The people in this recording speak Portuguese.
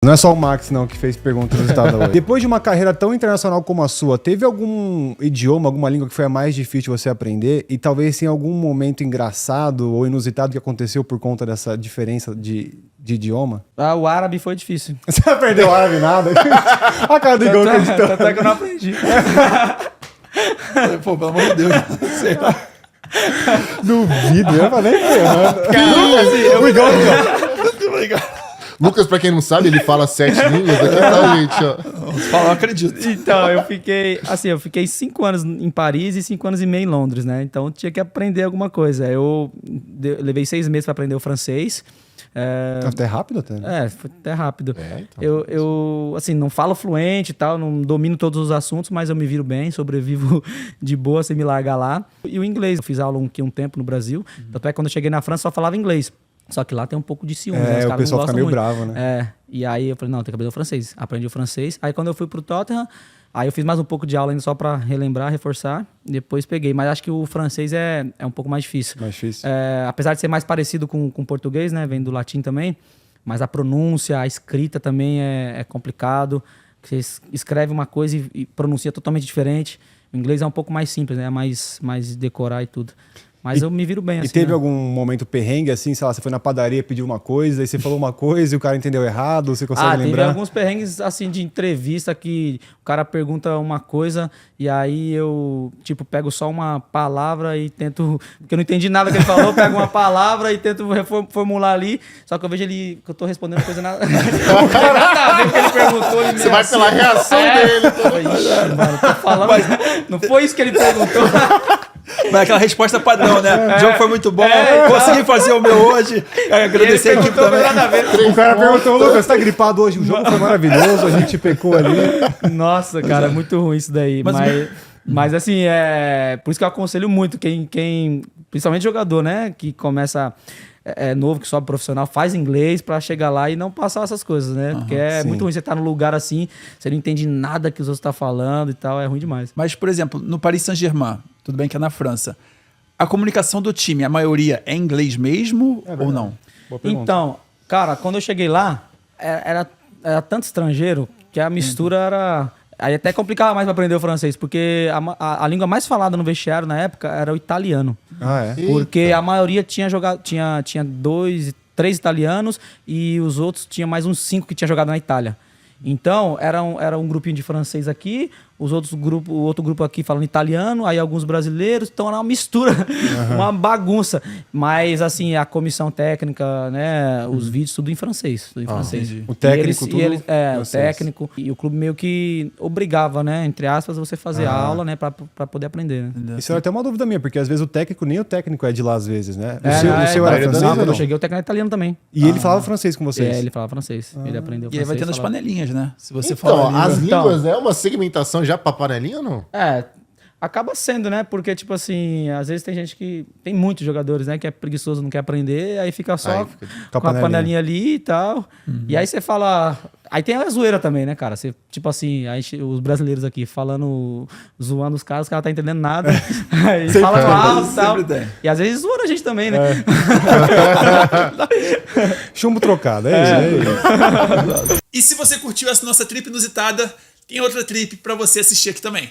Não é só o Max, não, que fez pergunta inusitada hoje. Depois de uma carreira tão internacional como a sua, teve algum idioma, alguma língua que foi a mais difícil você aprender? E talvez tenha algum momento engraçado ou inusitado que aconteceu por conta dessa diferença de idioma? O árabe foi difícil. Você aprendeu o árabe nada? A cara do Igor acreditou. Até que eu não aprendi. Pô, pelo amor de Deus. Duvido, eu falei ferrando. Assim, O Igor... Lucas, pra quem não sabe, ele fala 7 línguas. Aqui tá, gente, ó. Vamos falar, eu acredito. Então, eu fiquei 5 anos em Paris e 5 anos e meio em Londres, né? Então, eu tinha que aprender alguma coisa. Eu levei 6 meses para aprender o francês. Até rápido, até. Foi até rápido. Então. Eu assim, não falo fluente e tal, não domino todos os assuntos, mas eu me viro bem, sobrevivo de boa sem me largar lá. E o inglês, eu fiz aula um tempo no Brasil. Tanto é que quando eu cheguei na França, só falava inglês. Só que lá tem um pouco de ciúme, né? Os O caras pessoal não fica gostam meio muito. bravo, né? E aí eu falei, não, tem que aprender o francês. Aprendi o francês. Aí quando eu fui pro Tottenham, aí eu fiz mais um pouco de aula ainda só pra relembrar, reforçar. Depois peguei. Mas acho que o francês é um pouco mais difícil. Mais difícil. Apesar de ser mais parecido com o português, né? Vem do latim também. Mas a pronúncia, a escrita também é complicado. Você escreve uma coisa e pronuncia totalmente diferente. O inglês é um pouco mais simples, né? Mais decorar e tudo. Mas eu me viro bem, assim. E teve né? algum momento perrengue, assim, sei lá, você foi na padaria, pediu uma coisa, aí você falou uma coisa e o cara entendeu errado, você consegue Teve lembrar? alguns perrengues, assim, de entrevista que o cara pergunta uma coisa e aí eu, tipo, pego só uma palavra e tento... Porque eu não entendi nada que ele falou, pego uma palavra e tento reformular ali, só que eu vejo que eu tô respondendo coisa nada... O cara nada a ver o que ele perguntou. Ele Você vai pela reação dele. Ixi, mano, tô falando... Não foi isso que ele perguntou. Mas aquela resposta padrão, né? O jogo foi muito bom, consegui fazer o meu hoje. Agradecer a equipe também. Nada a ver. O cara perguntou, Lucas, você tá gripado hoje? O jogo foi maravilhoso, a gente pecou ali. Nossa, cara, é muito ruim isso daí. Mas assim, por isso que eu aconselho muito quem principalmente jogador, né? Que começa novo, que sobe profissional, faz inglês pra chegar lá e não passar essas coisas, né? Porque muito ruim você tá num lugar assim, você não entende nada que os outros estão falando e tal, é ruim demais. Mas, por exemplo, no Paris Saint-Germain, tudo bem que é na França, a comunicação do time, a maioria é inglês mesmo ou não? Boa pergunta. Então, cara, quando eu cheguei lá, era tanto estrangeiro que a mistura era... Aí até complicava mais para aprender o francês, porque a língua mais falada no vestiário na época era o italiano. Ah, é? Porque a maioria tinha jogado, tinha 2, 3 italianos e os outros tinha mais uns 5 que tinha jogado na Itália. Então, era um grupinho de francês aqui, o outro grupo aqui falando italiano, aí alguns brasileiros, então era uma mistura, uma bagunça. Mas, assim, a comissão técnica, né, os vídeos, tudo em francês. Tudo em francês. O técnico, tudo o técnico. E o clube meio que obrigava, né, entre aspas, você fazer a aula, né, pra poder aprender, né? Isso era até uma dúvida minha, porque às vezes nem o técnico é de lá às vezes, né? O não, seu era francês ou quando eu não? cheguei, o técnico era italiano também. E ele falava francês com vocês? Ele falava francês. Ele aprendeu E aí francês. vai tendo as falava- panelinhas, né? Se você Então, fala as Então. línguas é uma segmentação já pra panelinha ou não? Acaba sendo, né? Porque, tipo assim, às vezes tem gente que... Tem muitos jogadores, né? Que é preguiçoso, não quer aprender, aí fica só Aí fica com a panelinha ali e tal. E aí você fala... Aí tem a zoeira também, né, cara? Você, tipo assim, os brasileiros aqui falando, zoando os caras tá entendendo nada. Aí falando alto e tal. Sempre tem. E às vezes zoando a gente também, né? Chumbo trocado, é isso. E se você curtiu essa nossa trip inusitada, tem outra trip pra você assistir aqui também.